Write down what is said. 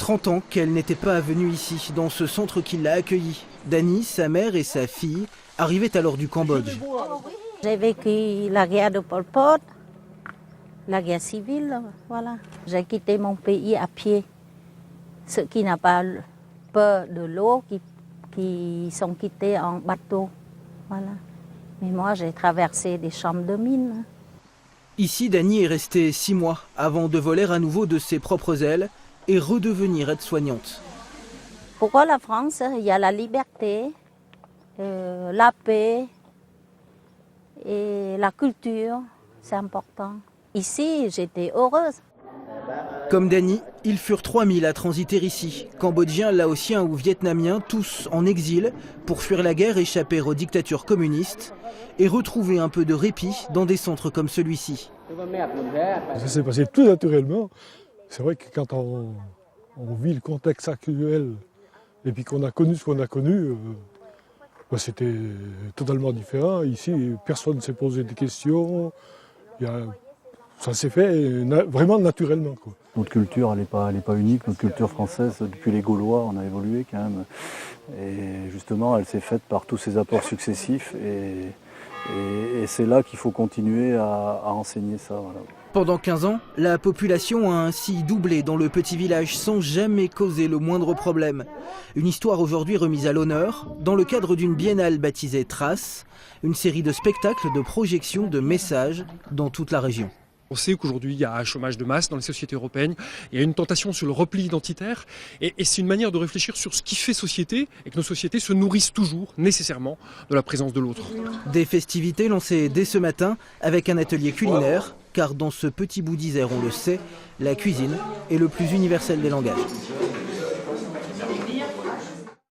30 ans qu'elle n'était pas venue ici, dans ce centre qui l'a accueillie. Dany, sa mère et sa fille arrivaient alors du Cambodge. J'ai vécu la guerre de Pol Pot, la guerre civile, voilà. J'ai quitté mon pays à pied. Ceux qui n'ont pas peur de l'eau, qui sont quittés en bateau, voilà. Mais moi, j'ai traversé des champs de mines. Ici, Dany est restée 6 mois avant de voler à nouveau de ses propres ailes et redevenir aide-soignante. Pourquoi la France? Il y a la liberté, la paix et la culture, c'est important. Ici, j'étais heureuse. Comme Dany, ils furent 3000 à transiter ici, Cambodgiens, Laotiens ou Vietnamiens, tous en exil pour fuir la guerre, échapper aux dictatures communistes et retrouver un peu de répit dans des centres comme celui-ci. Ça s'est passé tout naturellement. C'est vrai que quand on vit le contexte actuel et puis qu'on a connu ce qu'on a connu, c'était totalement différent. Ici, personne ne s'est posé des questions. Ça s'est fait vraiment naturellement, quoi. Notre culture, elle n'est pas unique. Notre culture française, depuis les Gaulois, on a évolué quand même. Et justement, elle s'est faite par tous ces apports successifs. Et c'est là qu'il faut continuer à enseigner ça. Voilà. Pendant 15 ans, la population a ainsi doublé dans le petit village sans jamais causer le moindre problème. Une histoire aujourd'hui remise à l'honneur dans le cadre d'une biennale baptisée Traces, une série de spectacles, de projections, de messages dans toute la région. On sait qu'aujourd'hui, il y a un chômage de masse dans les sociétés européennes, il y a une tentation sur le repli identitaire, et c'est une manière de réfléchir sur ce qui fait société, et que nos sociétés se nourrissent toujours, nécessairement, de la présence de l'autre. Des festivités lancées dès ce matin avec un atelier culinaire, car dans ce petit bout d'Isère, on le sait, la cuisine est le plus universel des langages.